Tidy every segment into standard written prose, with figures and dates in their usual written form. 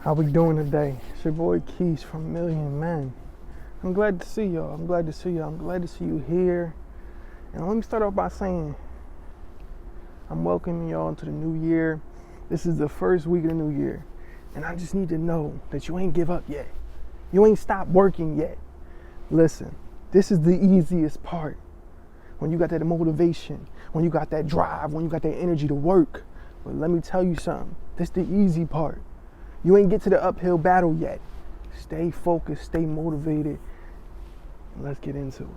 How we doing today? It's your boy Keys from Million Men. I'm glad to see y'all. I'm glad to see you here. And let me start off by saying I'm welcoming y'all into the new year. This is the first week of the new year. And I just need to know that you ain't give up yet. You ain't stopped working yet. Listen, this is the easiest part. When you got that motivation, when you got that drive, when you got that energy to work. But let me tell you something. This is the easy part. You ain't get to the uphill battle yet. Stay focused, stay motivated. Let's get into it.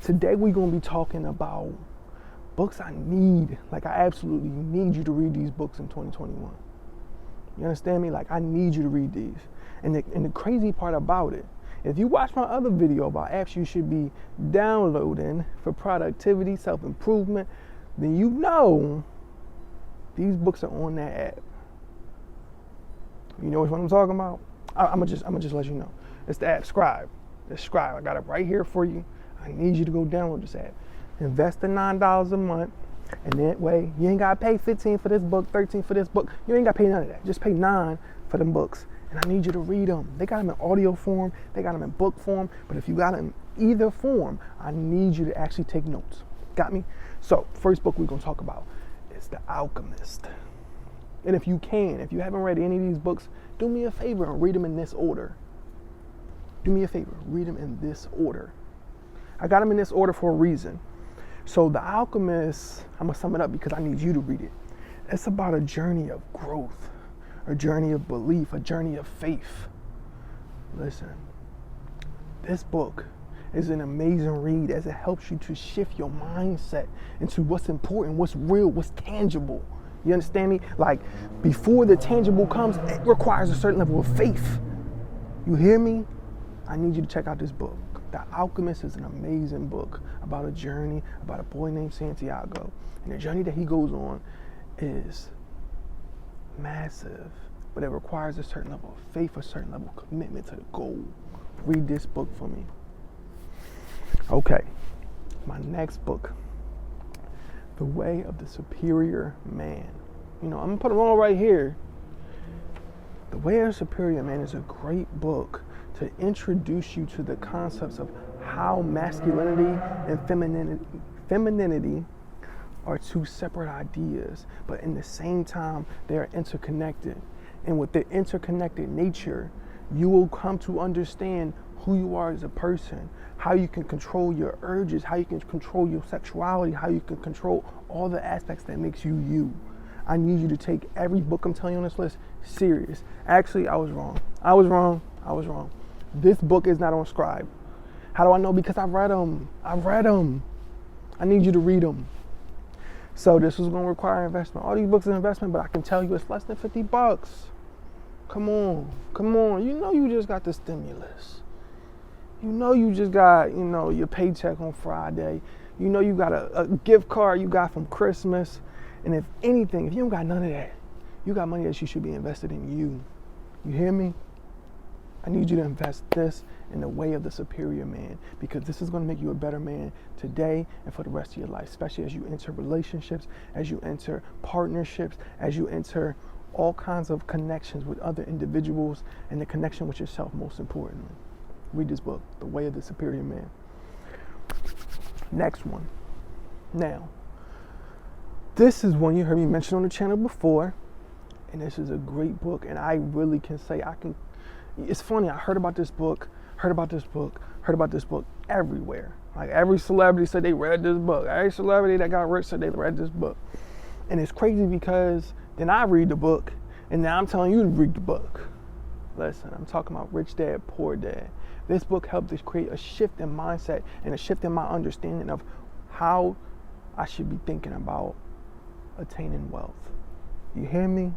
Today we're going to be talking about books I need. Like, I absolutely need you to read these books in 2021. You understand me? Like, I need you to read these. And the crazy part about it, if you watch my other video about apps you should be downloading for productivity, self-improvement, then you know these books are on that app. You know which one I'm talking about? I'm gonna just let you know. It's the app Scribe. It's Scribe. I got it right here for you. I need you to go download this app. Invest the $9 a month, and that way you ain't gotta pay $15 for this book, $13 for this book. You ain't gotta pay none of that. Just pay $9 for them books, and I need you to read them. They got them in audio form. They got them in book form. But if you got them in either form, I need you to actually take notes. Got me? So, first book we're gonna talk about is The Alchemist. And if you haven't read any of these books, do me a favor and read them in this order. Do me a favor, read them in this order. I got them in this order for a reason. So The Alchemist, I'm gonna sum it up because I need you to read it. It's about a journey of growth, a journey of belief, a journey of faith. Listen, this book is an amazing read as it helps you to shift your mindset into what's important, what's real, what's tangible. You understand me? Like, before the tangible comes, it requires a certain level of faith. You hear me? I need you to check out this book. The Alchemist is an amazing book about a journey, about a boy named Santiago. And the journey that he goes on is massive, but it requires a certain level of faith, a certain level of commitment to the goal. Read this book for me. Okay, my next book. The Way of the Superior Man. You know, I'm gonna put them all right here. The Way of the Superior Man is a great book to introduce you to the concepts of how masculinity and femininity are two separate ideas, but in the same time, they are interconnected. And with their interconnected nature, you will come to understand who you are as a person, how you can control your urges, how you can control your sexuality, how you can control all the aspects that makes you you. I need you to take every book I'm telling you on this list serious. Actually, I was wrong. This book is not on Scribe. How do I know? Because I've read them. I need you to read them. So this is going to require investment. All these books are investment, but I can tell you it's less than $50. Come on. You know you just got the stimulus. You know you just got, your paycheck on Friday. You know you got a gift card you got from Christmas. And if anything, if you don't got none of that, you got money that you should be invested in you. You hear me? I need you to invest this in the Way of the Superior Man, because this is going to make you a better man today and for the rest of your life, especially as you enter relationships, as you enter partnerships, as you enter all kinds of connections with other individuals, and the connection with yourself, most importantly. Read this book, The Way of the Superior Man. Next one. Now, this is one you heard me mention on the channel before, and this is a great book, and I really can say it's funny, I heard about this book everywhere. Like, every celebrity said they read this book. Every celebrity that got rich said they read this book. And it's crazy because then I read the book, and now I'm telling you to read the book. Listen, I'm talking about Rich Dad, Poor Dad. This book helped us create a shift in mindset and a shift in my understanding of how I should be thinking about attaining wealth. You hear me?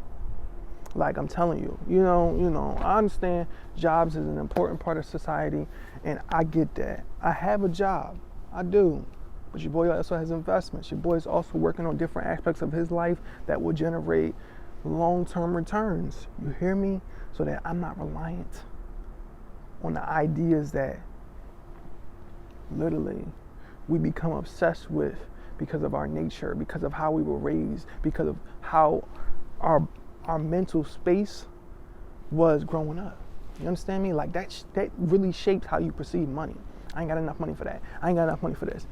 Like, I'm telling you, I understand jobs is an important part of society, and I get that. I have a job, I do. But your boy also has investments. Your boy is also working on different aspects of his life that will generate long-term returns. You hear me? So that I'm not reliant on the ideas that literally we become obsessed with because of our nature, because of how we were raised, because of how our our mental space was growing up. You understand me? Like that really shapes how you perceive money. I ain't got enough money for that. I ain't got enough money for this.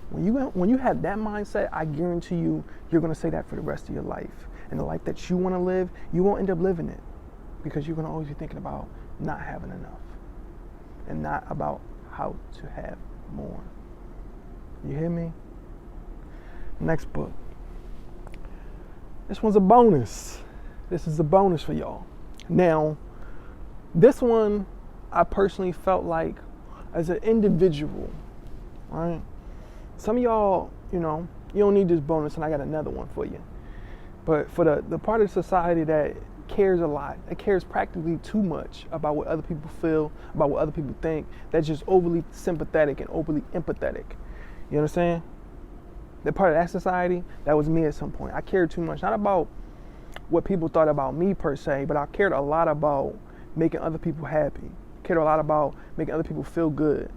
When you have that mindset, I guarantee you, you're gonna say that for the rest of your life. And the life that you wanna live, you won't end up living it because you're gonna always be thinking about not having enough and not about how to have more. You hear me? Next book. This one's a bonus. This is a bonus for y'all. Now, this one I personally felt like as an individual, right? Some of y'all, you don't need this bonus, and I got another one for you. But for the part of society that cares a lot, that cares practically too much about what other people feel, about what other people think, that's just overly sympathetic and overly empathetic. You understand? The part of that society, that was me at some point. I cared too much, not about what people thought about me per se, but I cared a lot about making other people happy. Cared a lot about making other people feel good.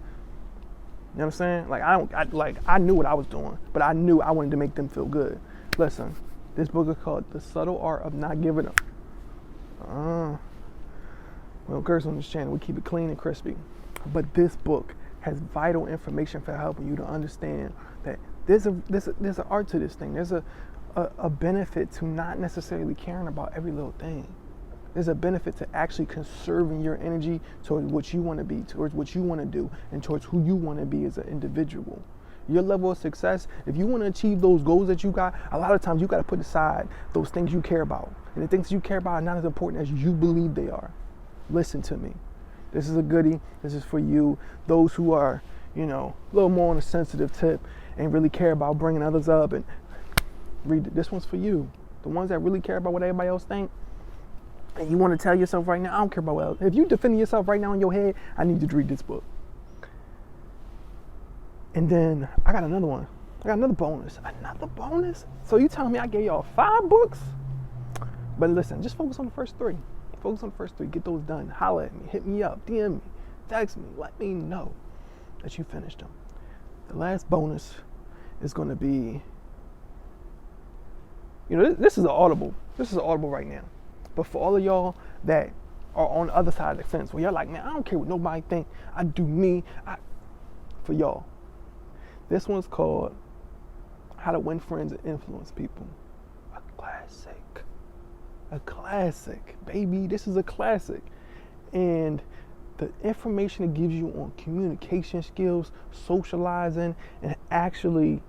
You know what I'm saying? I knew what I was doing, but I knew I wanted to make them feel good. Listen, this book is called The Subtle Art of Not Giving Up. We don't curse on this channel. We keep it clean and crispy. But this book has vital information for helping you to understand that there's an art to this thing. There's a benefit to not necessarily caring about every little thing. There's a benefit to actually conserving your energy towards what you want to be, towards what you want to do, and towards who you want to be as an individual. Your level of success, if you want to achieve those goals that you got, a lot of times you got to put aside those things you care about. And the things you care about are not as important as you believe they are. Listen to me. This is a goodie. This is for you. Those who are, a little more on a sensitive tip and really care about bringing others up, and read it. This one's for you. The ones that really care about what everybody else thinks. And you want to tell yourself right now, I don't care about what else. If you're defending yourself right now in your head, I need you to read this book. And then I got another one. I got another bonus. Another bonus? So you telling me I gave y'all 5 books? But listen, just focus on the first 3. Focus on the first 3. Get those done. Holler at me. Hit me up. DM me. Text me. Let me know that you finished them. The last bonus is going to be, this is an audible. This is an audible right now. But for all of y'all that are on the other side of the fence, where you're like, man, I don't care what nobody think. I do me. For y'all, this one's called How to Win Friends and Influence People. A classic. A classic, baby. This is a classic. And the information it gives you on communication skills, socializing, and actually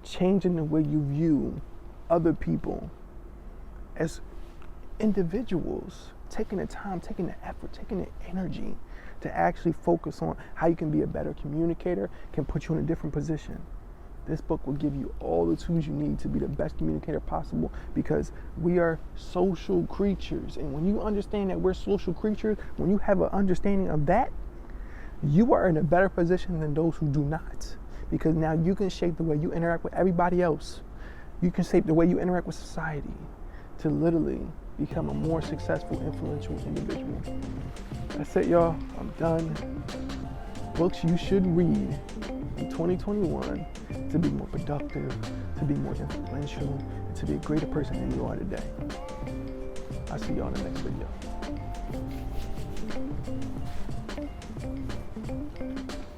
changing the way you view other people as individuals, taking the time, taking the effort, taking the energy to actually focus on how you can be a better communicator, can put you in a different position. This book will give you all the tools you need to be the best communicator possible, because we are social creatures. And when you understand that we're social creatures, when you have an understanding of that, you are in a better position than those who do not. Because now you can shape the way you interact with everybody else. You can shape the way you interact with society to literally become a more successful, influential individual. That's it, y'all. I'm done. Books you should read in 2021 to be more productive, to be more influential, and to be a greater person than you are today. I'll see y'all in the next video.